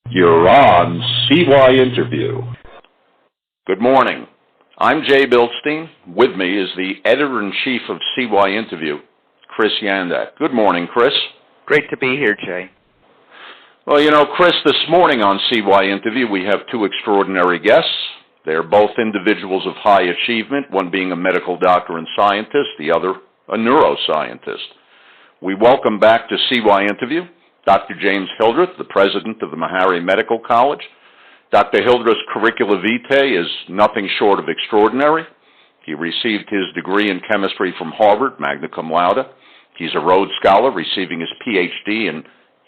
You're on CYInterview. Good morning. I'm Jay Bilstein. With me is the Editor-in-Chief of CYInterview, Chris Yandak. Good morning, Chris. Great to be here, Jay. Well, you know, Chris, this morning on CYInterview we have two extraordinary guests. They're both individuals of high achievement, one being a medical doctor and scientist, the other a neuroscientist. We welcome back to CYInterview Dr. James Hildreth, the president of the Meharry Medical College. Dr. Hildreth's curricula vitae is nothing short of extraordinary. He received his degree in chemistry from Harvard, magna cum laude. He's a Rhodes Scholar, receiving his PhD in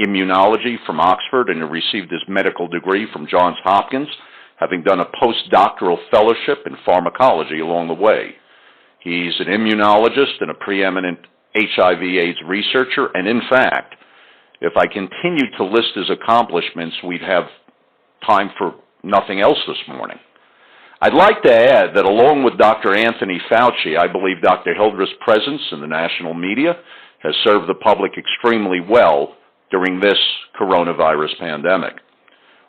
immunology from Oxford, and he received his medical degree from Johns Hopkins, having done a postdoctoral fellowship in pharmacology along the way. He's an immunologist and a preeminent HIV/AIDS researcher, and in fact, if I continued to list his accomplishments, we'd have time for nothing else this morning. I'd like to add that along with Dr. Anthony Fauci, I believe Dr. Hildreth's presence in the national media has served the public extremely well during this coronavirus pandemic.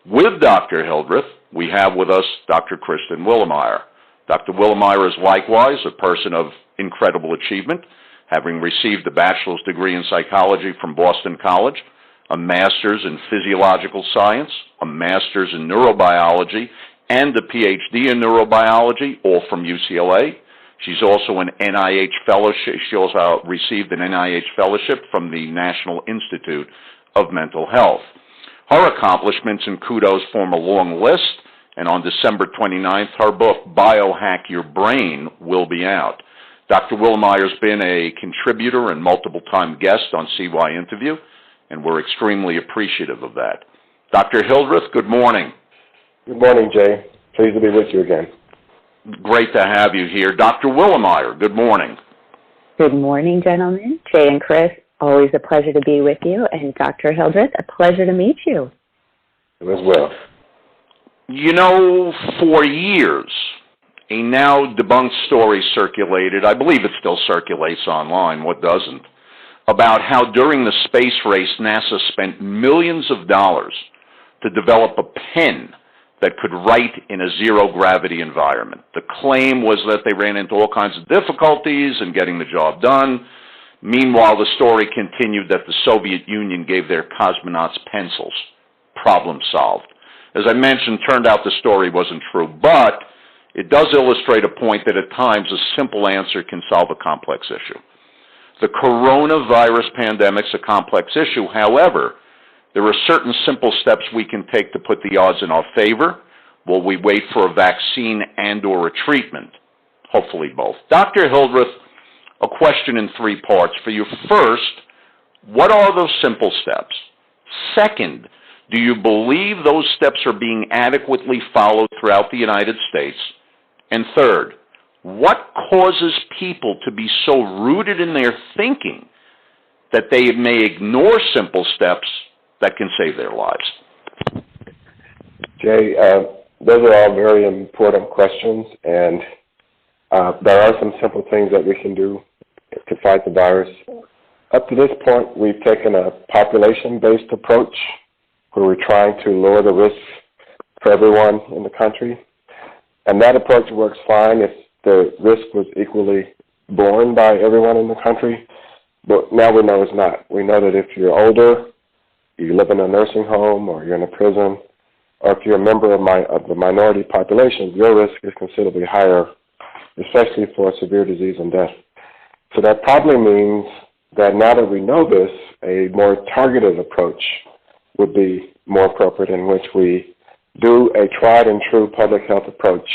With Dr. Hildreth, we have with us Dr. Kristen Willeumier. Dr. Willeumier is likewise a person of incredible achievement, having received a bachelor's degree in psychology from Boston College, a master's in physiological science, a master's in neurobiology, and a PhD in neurobiology, all from UCLA. She's also an NIH fellowship. She also received an NIH fellowship from the National Institute of Mental Health. Her accomplishments and kudos form a long list, and on December 29th, her book, Biohack Your Brain, will be out. Dr. Willeumier has been a contributor and multiple-time guest on CYInterview, and we're extremely appreciative of that. Dr. Hildreth, good morning. Good morning, Jay. Pleased to be with you again. Great to have you here. Dr. Willeumier, good morning. Good morning, gentlemen. Jay and Chris, always a pleasure to be with you. And Dr. Hildreth, a pleasure to meet you. You as well. You know, for years, a now debunked story circulated, I believe it still circulates online, what doesn't, about how during the space race NASA spent millions of dollars to develop a pen that could write in a zero-gravity environment. The claim was that they ran into all kinds of difficulties in getting the job done. Meanwhile, the story continued that the Soviet Union gave their cosmonauts pencils. Problem solved. As I mentioned, turned out the story wasn't true, but it does illustrate a point that at times a simple answer can solve a complex issue. The coronavirus pandemic's a complex issue. However, there are certain simple steps we can take to put the odds in our favor while we wait for a vaccine and/or a treatment. Hopefully both. Dr. Hildreth, a question in three parts for you. First, what are those simple steps? Second, do you believe those steps are being adequately followed throughout the United States? And third, what causes people to be so rooted in their thinking that they may ignore simple steps that can save their lives? Jay, those are all very important questions, and there are some simple things that we can do to fight the virus. Up to this point, we've taken a population-based approach where we're trying to lower the risks for everyone in the country. And that approach works fine if the risk was equally borne by everyone in the country. But now we know it's not. We know that if you're older, you live in a nursing home, or you're in a prison, or if you're a member of the minority population, your risk is considerably higher, especially for severe disease and death. So that probably means that now that we know this, a more targeted approach would be more appropriate, in which we do a tried and true public health approach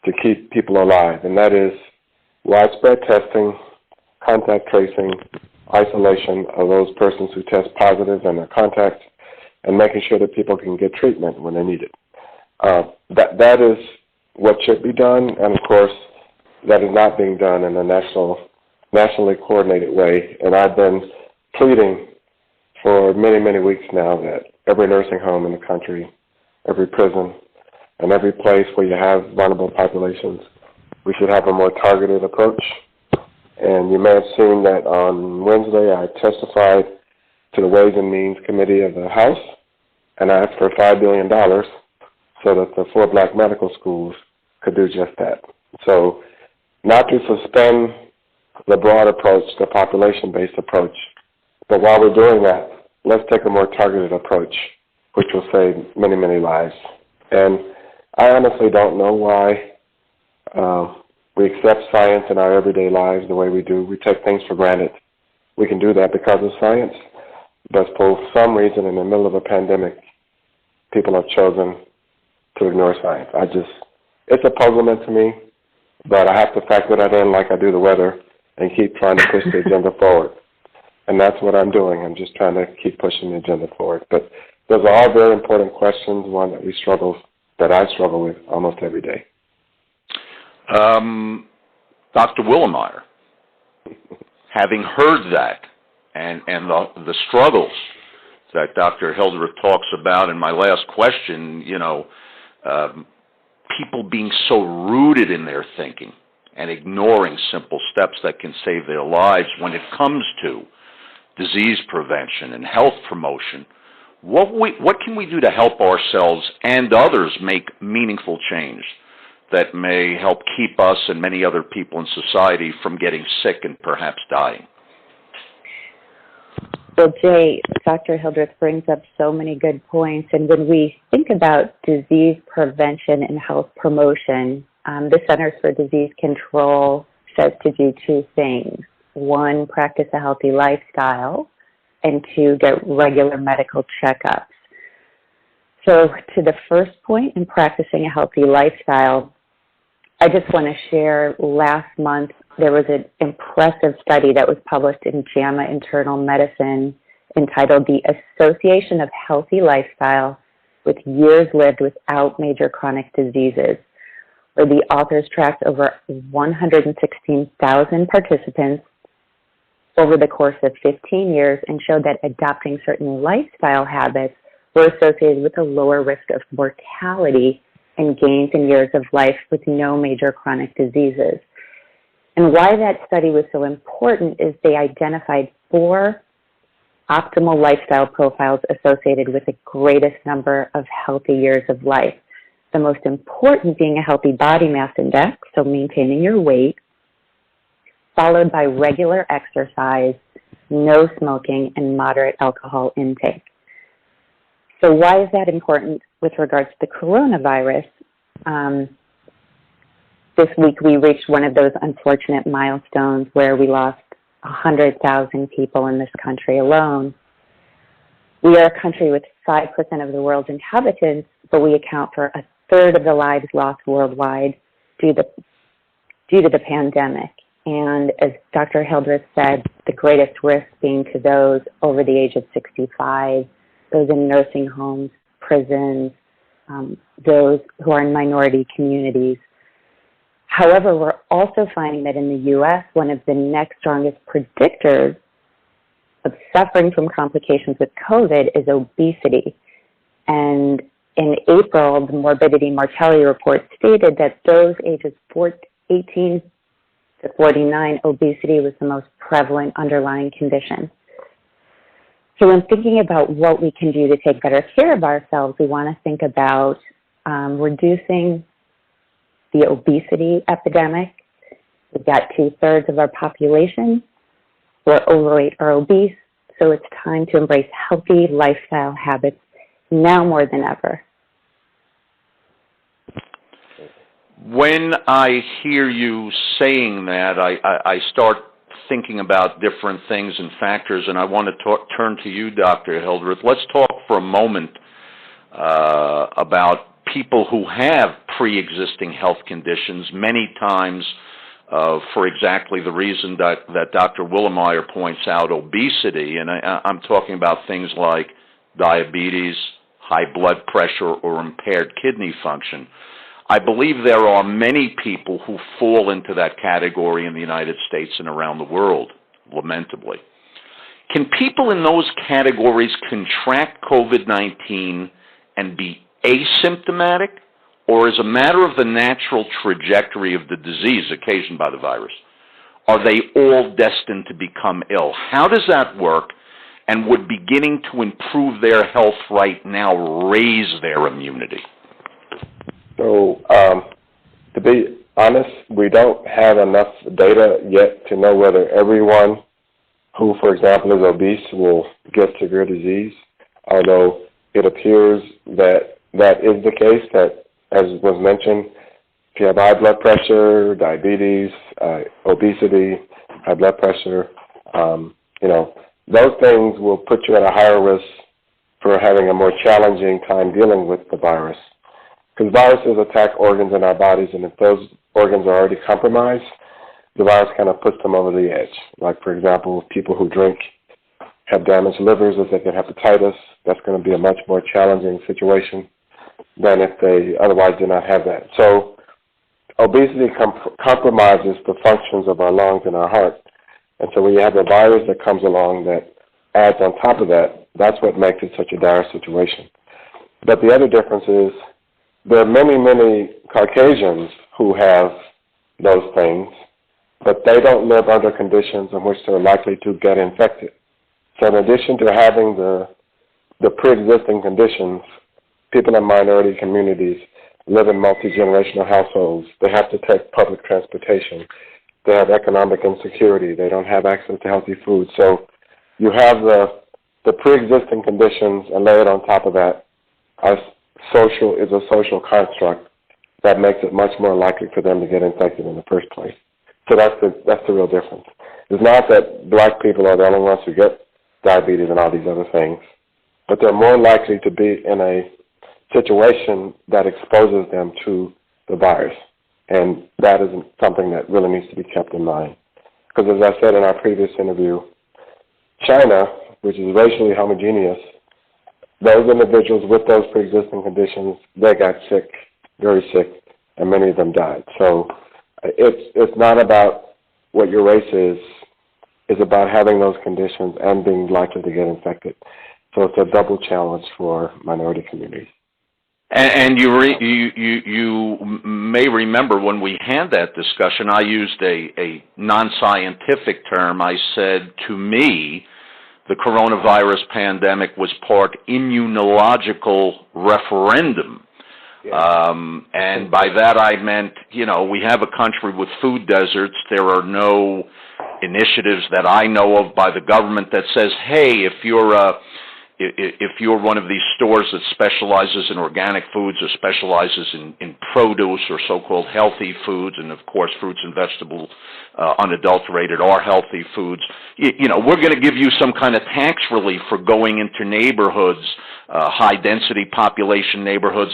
to keep people alive, and that is widespread testing, contact tracing, isolation of those persons who test positive and their contacts, and making sure that people can get treatment when they need it. That is what should be done, and of course, that is not being done in a nationally coordinated way, and I've been pleading for many, many weeks now that every nursing home in the country, every prison, and every place where you have vulnerable populations, we should have a more targeted approach. And you may have seen that on Wednesday I testified to the Ways and Means Committee of the House, and I asked for $5 billion so that the 4 black medical schools could do just that. So not to suspend the broad approach, the population-based approach, but while we're doing that, let's take a more targeted approach, which will save many, many lives. And I honestly don't know why we accept science in our everyday lives the way we do. We take things for granted. We can do that because of science, but for some reason in the middle of a pandemic, people have chosen to ignore science. It's a puzzlement to me, but I have to factor that in like I do the weather and keep trying to push the agenda forward. And that's what I'm doing. I'm just trying to keep pushing the agenda forward. But those are all very important questions, one that I struggle with almost every day. Dr. Willeumier, having heard that and the struggles that Dr. Hildreth talks about in my last question, people being so rooted in their thinking and ignoring simple steps that can save their lives when it comes to disease prevention and health promotion, what can we do to help ourselves and others make meaningful change that may help keep us and many other people in society from getting sick and perhaps dying? Well, Jay, Dr. Hildreth brings up so many good points. And when we think about disease prevention and health promotion, the Centers for Disease Control says to do 2 things. 1, practice a healthy lifestyle, and 2, get regular medical checkups. So to the first point in practicing a healthy lifestyle, I just want to share last month there was an impressive study that was published in JAMA Internal Medicine entitled The Association of Healthy Lifestyle with Years Lived Without Major Chronic Diseases, where the authors tracked over 116,000 participants over the course of 15 years and showed that adopting certain lifestyle habits were associated with a lower risk of mortality and gains in years of life with no major chronic diseases. And why that study was so important is they identified 4 optimal lifestyle profiles associated with the greatest number of healthy years of life. The most important being a healthy body mass index, so maintaining your weight, followed by regular exercise, no smoking, and moderate alcohol intake. So why is that important with regards to the coronavirus? This week we reached one of those unfortunate milestones where we lost 100,000 people in this country alone. We are a country with 5% of the world's inhabitants, but we account for 1/3 of the lives lost worldwide due to the pandemic. And as Dr. Hildreth said, the greatest risk being to those over the age of 65, those in nursing homes, prisons, those who are in minority communities. However, we're also finding that in the U.S., one of the next strongest predictors of suffering from complications with COVID is obesity. And in April, the Morbidity Mortality Report stated that those ages 18 to 49, obesity was the most prevalent underlying condition. So when thinking about what we can do to take better care of ourselves, we want to think about reducing the obesity epidemic. We've got 2/3 of our population who are overweight or obese, so it's time to embrace healthy lifestyle habits now more than ever. When I hear you saying that, I start thinking about different things and factors, and I want to turn to you, Dr. Hildreth. Let's talk for a moment about people who have pre-existing health conditions, many times for exactly the reason that Dr. Willeumier points out, obesity, and I'm talking about things like diabetes, high blood pressure, or impaired kidney function. I believe there are many people who fall into that category in the United States and around the world, lamentably. Can people in those categories contract COVID-19 and be asymptomatic, or as a matter of the natural trajectory of the disease occasioned by the virus, are they all destined to become ill? How does that work, and would beginning to improve their health right now raise their immunity? So, to be honest, we don't have enough data yet to know whether everyone who, for example, is obese will get severe disease, although it appears that that is the case, that, as was mentioned, if you have high blood pressure, diabetes, obesity, high blood pressure, those things will put you at a higher risk for having a more challenging time dealing with the virus. Because viruses attack organs in our bodies, and if those organs are already compromised, the virus kind of puts them over the edge. Like, for example, people who drink have damaged livers, if they get hepatitis, that's going to be a much more challenging situation than if they otherwise did not have that. So obesity compromises the functions of our lungs and our heart. And so when you have a virus that comes along that adds on top of that, that's what makes it such a dire situation. But the other difference is there are many, many Caucasians who have those things, but they don't live under conditions in which they're likely to get infected. So in addition to having the pre-existing conditions, people in minority communities live in multi-generational households. They have to take public transportation. They have economic insecurity. They don't have access to healthy food. So you have the pre-existing conditions, and layered on top of that, a social construct that makes it much more likely for them to get infected in the first place. So that's the real difference. It's not that black people are the only ones who get diabetes and all these other things, but they're more likely to be in a situation that exposes them to the virus. And that is something that really needs to be kept in mind. Because as I said in our previous interview, China, which is racially homogeneous, those individuals with those pre-existing conditions, they got sick, very sick, and many of them died. So it's not about what your race is. It's about having those conditions and being likely to get infected. So it's a double challenge for minority communities. And you may remember when we had that discussion, I used a non-scientific term. I said, to me, the coronavirus pandemic was part immunological referendum. Yeah. And by that I meant, we have a country with food deserts. There are no initiatives that I know of by the government that says, hey, if you're one of these stores that specializes in organic foods or specializes in produce or so-called healthy foods, and of course fruits and vegetables unadulterated are healthy foods, we're going to give you some kind of tax relief for going into neighborhoods, high-density population neighborhoods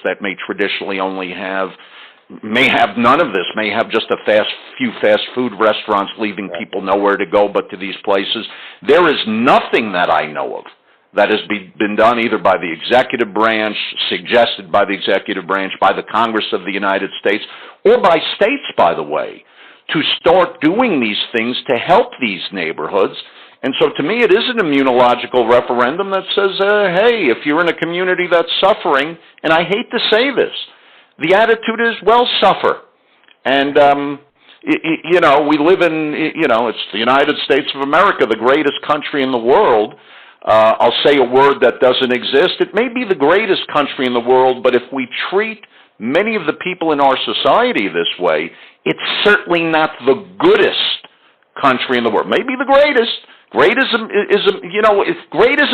that may traditionally may have none of this, may have just a few fast food restaurants leaving people nowhere to go but to these places. There is nothing that I know of that has been done either by the executive branch, suggested by the executive branch, by the Congress of the United States, or by states, by the way, to start doing these things to help these neighborhoods. And so to me, it is an immunological referendum that says, hey, if you're in a community that's suffering, and I hate to say this, the attitude is, well, suffer. And, we live in, it's the United States of America, the greatest country in the world. I'll say a word that doesn't exist. It may be the greatest country in the world, but if we treat many of the people in our society this way, it's certainly not the goodest country in the world. Maybe the greatest. Great is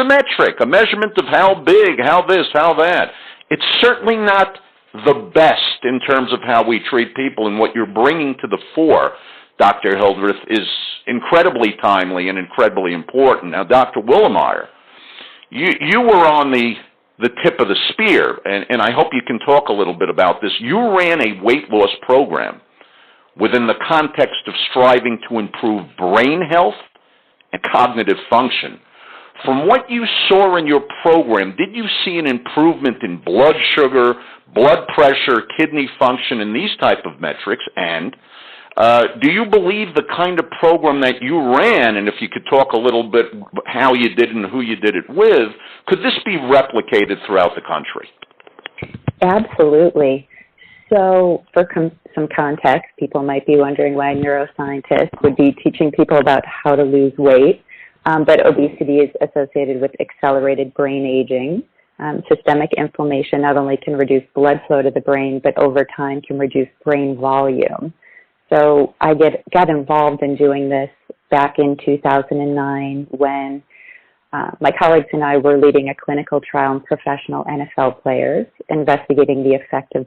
a metric, a measurement of how big, how this, how that. It's certainly not the best in terms of how we treat people, and what you're bringing to the fore, Dr. Hildreth, is incredibly timely and incredibly important. Now, Dr. Willeumier, you were on the tip of the spear, and I hope you can talk a little bit about this. You ran a weight loss program within the context of striving to improve brain health and cognitive function. From what you saw in your program, did you see an improvement in blood sugar, blood pressure, kidney function, and these type of metrics? And do you believe the kind of program that you ran, and if you could talk a little bit how you did and who you did it with, could this be replicated throughout the country? Absolutely. So for some context, people might be wondering why a neuroscientist would be teaching people about how to lose weight. But obesity is associated with accelerated brain aging. Systemic inflammation not only can reduce blood flow to the brain, but over time can reduce brain volume. So I got involved in doing this back in 2009 when my colleagues and I were leading a clinical trial on professional NFL players, investigating the effect of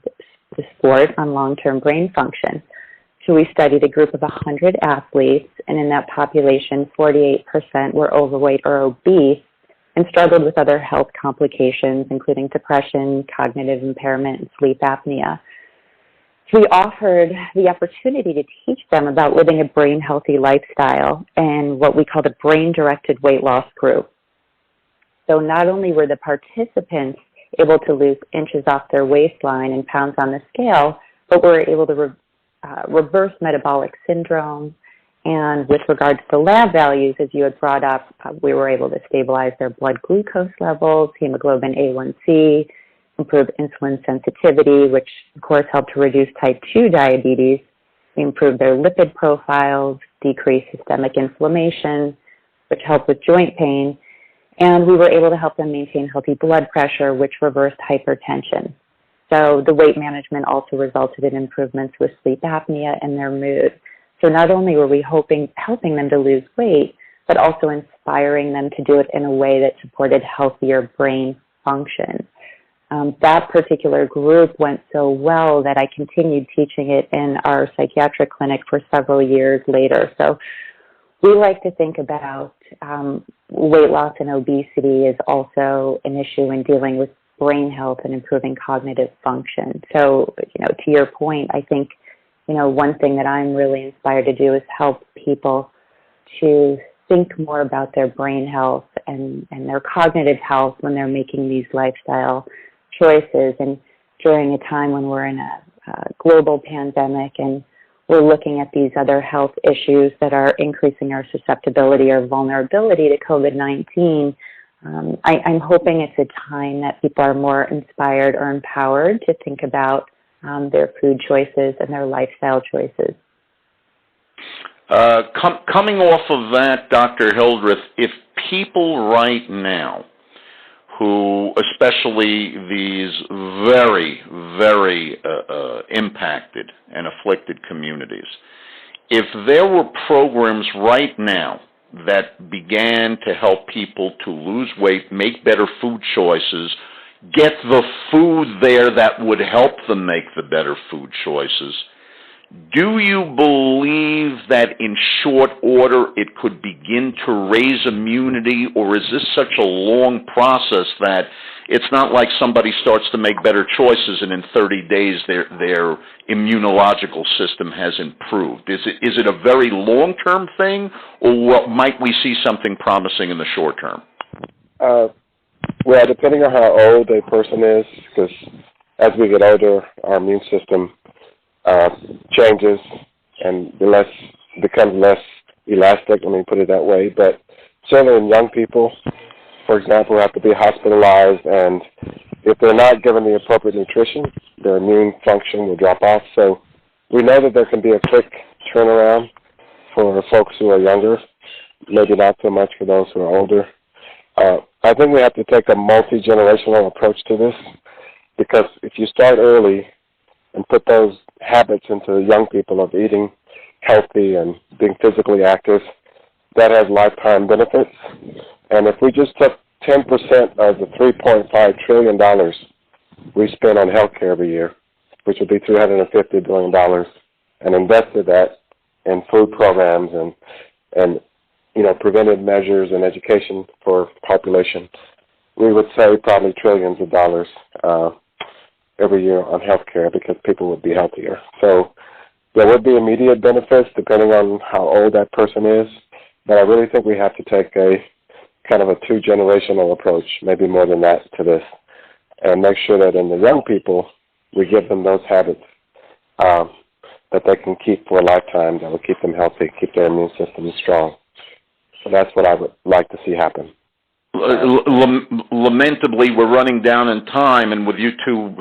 the sport on long-term brain function. So we studied a group of 100 athletes, and in that population, 48% were overweight or obese and struggled with other health complications, including depression, cognitive impairment, and sleep apnea. We offered the opportunity to teach them about living a brain-healthy lifestyle and what we called a brain-directed weight loss group. So not only were the participants able to lose inches off their waistline and pounds on the scale, but were able to reverse metabolic syndrome. And with regard to the lab values, as you had brought up, we were able to stabilize their blood glucose levels, hemoglobin A1C, improve insulin sensitivity, which of course helped to reduce type 2 diabetes. We improved their lipid profiles, decreased systemic inflammation, which helped with joint pain. And we were able to help them maintain healthy blood pressure, which reversed hypertension. So the weight management also resulted in improvements with sleep apnea and their mood. So not only were we helping them to lose weight, but also inspiring them to do it in a way that supported healthier brain function. That particular group went so well that I continued teaching it in our psychiatric clinic for several years later. So we like to think about weight loss and obesity as also an issue in dealing with brain health and improving cognitive function. So, to your point, I think, one thing that I'm really inspired to do is help people to think more about their brain health and their cognitive health when they're making these lifestyle choices. And during a time when we're in a global pandemic and we're looking at these other health issues that are increasing our susceptibility or vulnerability to COVID-19, I'm hoping it's a time that people are more inspired or empowered to think about their food choices and their lifestyle choices. Coming off of that, Dr. Hildreth, if people right now who, especially these very, very impacted and afflicted communities, if there were programs right now that began to help people to lose weight, make better food choices, get the food there that would help them make the better food choices, do you believe that in short order it could begin to raise immunity, or is this such a long process that it's not like somebody starts to make better choices and in 30 days their immunological system has improved? Is it a very long-term thing, or might we see something promising in the short term? Well, depending on how old a person is, because as we get older, our immune system changes and becomes less elastic, let me put it that way. But certainly in young people, for example, have to be hospitalized, and if they're not given the appropriate nutrition, their immune function will drop off. So we know that there can be a quick turnaround for folks who are younger, maybe not so much for those who are older. I think we have to take a multi-generational approach to this, because if you start early and put those habits into young people of eating healthy and being physically active, that has lifetime benefits. And if we just took 10% of the $3.5 trillion we spend on healthcare every year, which would be $350 billion, and invested that in food programs and preventive measures and education for population, we would save probably trillions of dollars every year on healthcare, because people would be healthier. So there would be immediate benefits depending on how old that person is, but I really think we have to take a kind of a two-generational approach, maybe more than that, to this, and make sure that in the young people we give them those habits that they can keep for a lifetime, that will keep them healthy, keep their immune system strong. So that's what I would like to see happen. Lamentably, we're running down in time, and with you two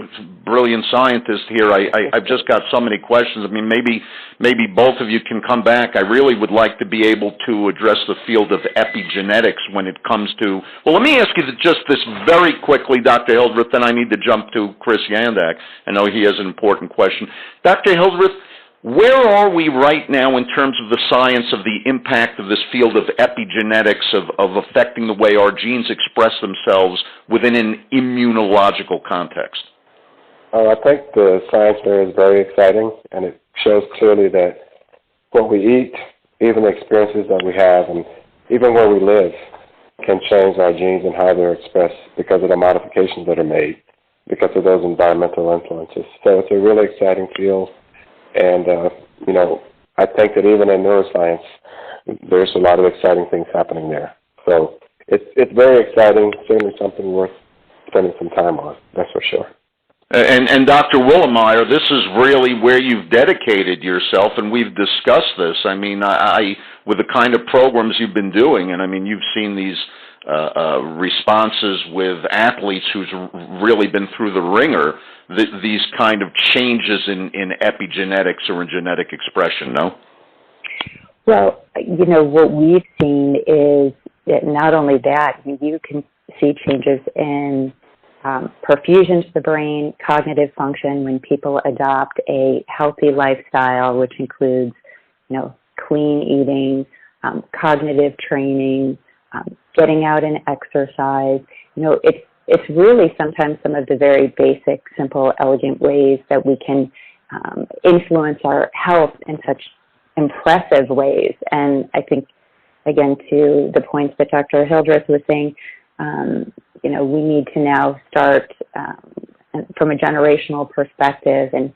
brilliant scientist here. I've just got so many questions. I mean, maybe both of you can come back. I really would like to be able to address the field of epigenetics when it comes to, well, let me ask you just this very quickly, Dr. Hildreth, then I need to jump to Chris Yandak. I know he has an important question. Dr. Hildreth, where are we right now in terms of the science of the impact of this field of epigenetics, of affecting the way our genes express themselves within an immunological context? I think the science there is very exciting, and it shows clearly that what we eat, even the experiences that we have, and even where we live, can change our genes and how they're expressed because of the modifications that are made, because of those environmental influences. So it's a really exciting field. And, I think that even in neuroscience, there's a lot of exciting things happening there. So it's very exciting, certainly something worth spending some time on, that's for sure. And Dr. Willeumier, this is really where you've dedicated yourself, and we've discussed this. I mean, with the kind of programs you've been doing, and I mean, you've seen these responses with athletes who's really been through the ringer, these kind of changes in epigenetics or in genetic expression, no? Well, what we've seen is that not only that, you can see changes in perfusion to the brain, cognitive function when people adopt a healthy lifestyle, which includes, clean eating, cognitive training, getting out and exercise. It's really sometimes some of the very basic, simple, elegant ways that we can influence our health in such impressive ways. And I think, again, to the points that Dr. Hildreth was saying, we need to now start from a generational perspective and,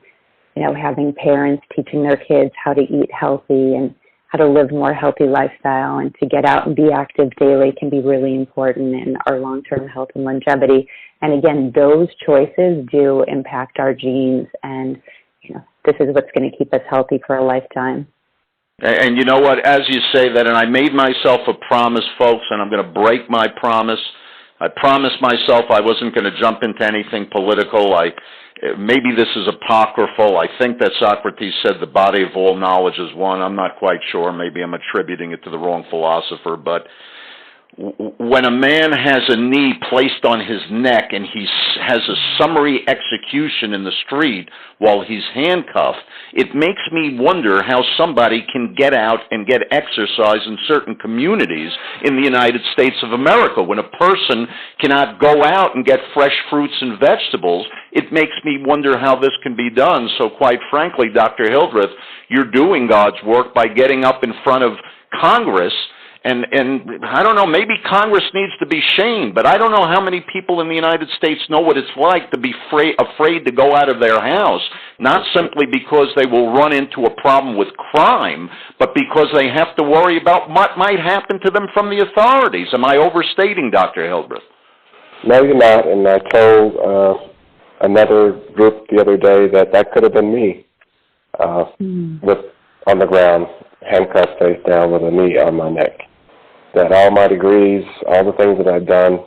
having parents teaching their kids how to eat healthy and how to live more healthy lifestyle and to get out and be active daily can be really important in our long-term health and longevity. And again, those choices do impact our genes, and this is what's going to keep us healthy for a lifetime. And you know what, as you say that, and I made myself a promise, folks, and I'm going to break my promise. I promised myself I wasn't going to jump into anything political. Maybe this is apocryphal. I think that Socrates said the body of all knowledge is one. I'm not quite sure. Maybe I'm attributing it to the wrong philosopher. But when a man has a knee placed on his neck and he has a summary execution in the street while he's handcuffed, it makes me wonder how somebody can get out and get exercise in certain communities in the United States of America. When a person cannot go out and get fresh fruits and vegetables, it makes me wonder how this can be done. So quite frankly, Dr. Hildreth, you're doing God's work by getting up in front of Congress. And I don't know, maybe Congress needs to be shamed, but I don't know how many people in the United States know what it's like to be afraid to go out of their house, not simply because they will run into a problem with crime, but because they have to worry about what might happen to them from the authorities. Am I overstating, Dr. Hildreth? No, you're not, and I told another group the other day that could have been me on the ground, handcuffed face down with a knee on my neck. That all my degrees, all the things that I've done,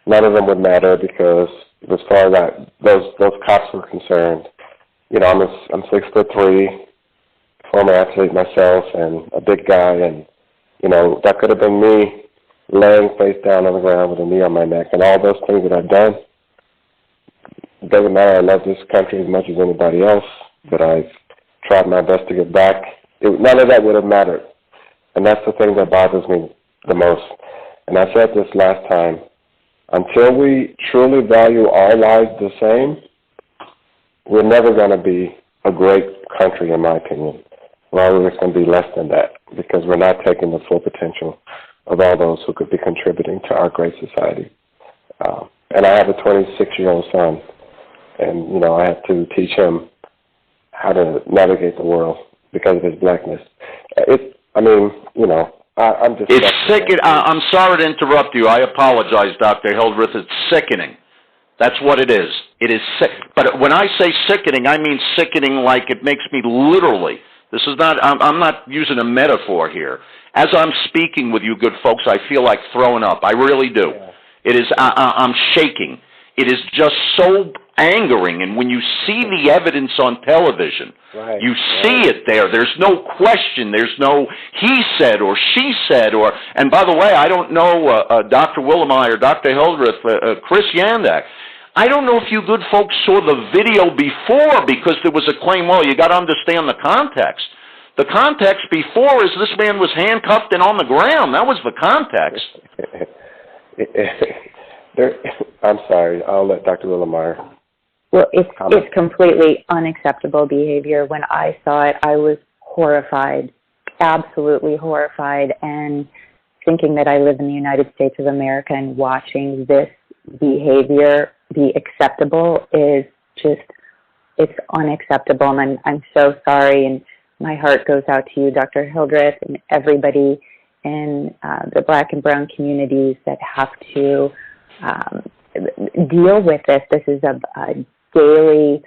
none of them would matter because as far as those cops were concerned, I'm 6'3", former athlete myself, and a big guy, and that could have been me laying face down on the ground with a knee on my neck, and all those things that I've done. It doesn't matter. I love this country as much as anybody else, but I've tried my best to give back. None of that would have mattered, and that's the thing that bothers me the most. And I said this last time, until we truly value all lives the same, we're never going to be a great country, in my opinion. We're always going to be less than that because we're not taking the full potential of all those who could be contributing to our great society. And I have a 26-year-old son, and, I have to teach him how to navigate the world because of his blackness. I'm just... It's sickening. I'm sorry to interrupt you. I apologize, Dr. Hildreth. It's sickening. That's what it is. It is sick. But when I say sickening, I mean sickening like it makes me literally. This is not... I'm not using a metaphor here. As I'm speaking with you good folks, I feel like throwing up. I really do. It is... I'm shaking. It is just so angering. And when you see the evidence on television, you see it there. There's no question. There's no he said or she said. And by the way, I don't know Dr. Willeumier, Dr. Hildreth, Chris Yandak. I don't know if you good folks saw the video before, because there was a claim, well, you got to understand the context. The context before is this man was handcuffed and on the ground. That was the context. I'm sorry. I'll let Dr. Willeumier. Well, it's completely unacceptable behavior. When I saw it, I was horrified, absolutely horrified, and thinking that I live in the United States of America and watching this behavior be acceptable is just, it's unacceptable. And I'm so sorry, and my heart goes out to you, Dr. Hildreth, and everybody in the Black and brown communities that have to deal with this. This is a daily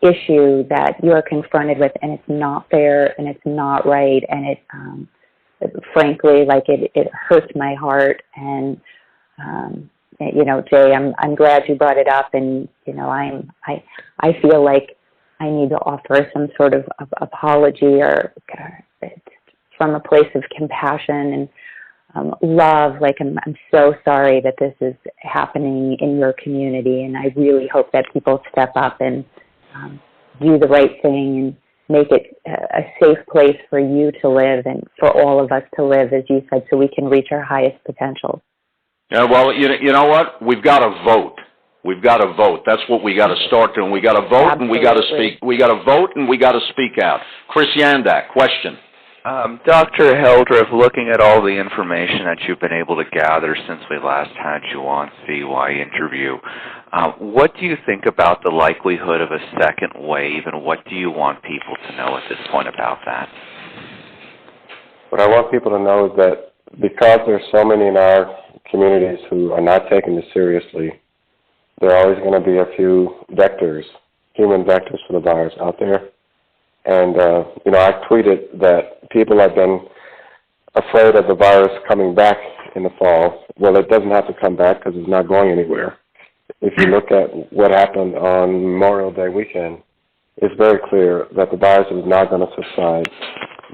issue that you are confronted with, and it's not fair, and it's not right, and it frankly, like, it hurts my heart. And you know, Jay, I'm glad you brought it up, and you know, I feel like I need to offer some sort of apology, or from a place of compassion and love. Like, I'm so sorry that this is happening in your community, and I really hope that people step up and do the right thing and make it a safe place for you to live and for all of us to live, as you said, so we can reach our highest potential. Yeah, well, you know what? We've got to vote. We've got to vote. That's what we got to start doing. We got to vote. Absolutely. And we got to speak. We got to vote, and we got to speak out. Chris Yandak, question. Dr. Hildreth, looking at all the information that you've been able to gather since we last had you on CYInterview, what do you think about the likelihood of a second wave, and what do you want people to know at this point about that? What I want people to know is that because there's so many in our communities who are not taking this seriously, there are always going to be a few vectors, human vectors for the virus out there. And, you know, I tweeted that people have been afraid of the virus coming back in the fall. Well, it doesn't have to come back because it's not going anywhere. If you look at what happened on Memorial Day weekend, it's very clear that the virus is not going to subside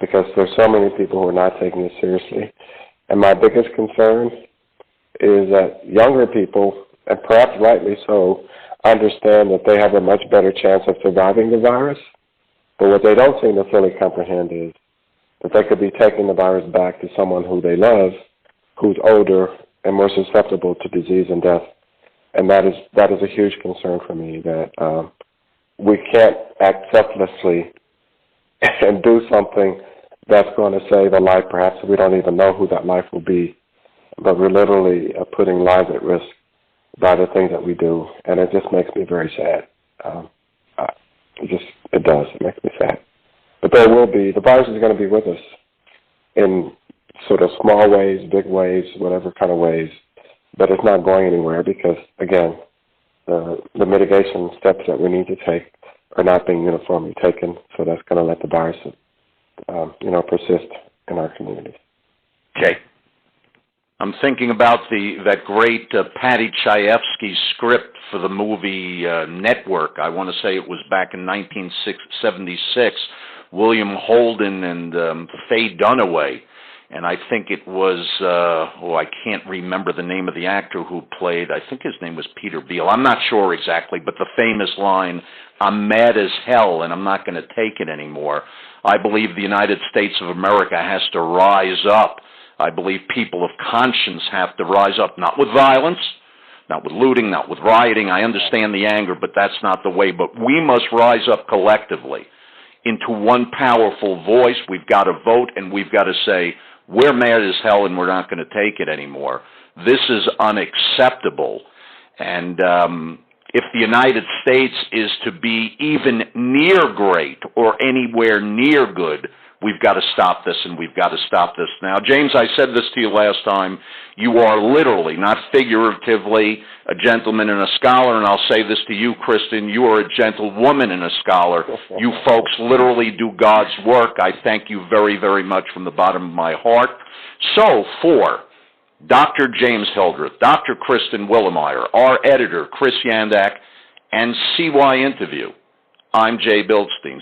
because there's so many people who are not taking it seriously. And my biggest concern is that younger people, and perhaps rightly so, understand that they have a much better chance of surviving the virus. But what they don't seem to fully comprehend is that they could be taking the virus back to someone who they love, who's older and more susceptible to disease and death. And that is a huge concern for me, that we can't act selflessly and do something that's going to save a life. Perhaps we don't even know who that life will be, but we're literally putting lives at risk by the things that we do, and it just makes me very sad. It does. It makes me sad. But the virus is going to be with us in sort of small ways, big ways, whatever kind of ways, but it's not going anywhere because, again, the mitigation steps that we need to take are not being uniformly taken, so that's going to let the virus, persist in our communities. Okay. I'm thinking about that great Patty Chayefsky script for the movie Network. I want to say it was back in 1976. William Holden and Faye Dunaway. And I think it was, I can't remember the name of the actor who played, I think his name was Peter Beale. I'm not sure exactly, but the famous line, "I'm mad as hell and I'm not going to take it anymore." I believe the United States of America has to rise up. I believe people of conscience have to rise up, not with violence, not with looting, not with rioting. I understand the anger, but that's not the way. But we must rise up collectively into one powerful voice. We've got to vote, and we've got to say, we're mad as hell and we're not going to take it anymore. This is unacceptable. And if the United States is to be even near great or anywhere near good, we've got to stop this, and we've got to stop this now. James, I said this to you last time. You are literally, not figuratively, a gentleman and a scholar, and I'll say this to you, Kristen, you are a gentlewoman and a scholar. You folks literally do God's work. I thank you very, very much from the bottom of my heart. So, for Dr. James Hildreth, Dr. Kristen Willeumier, our editor, Chris Yandak, and CYInterview. I'm Jay Bildstein.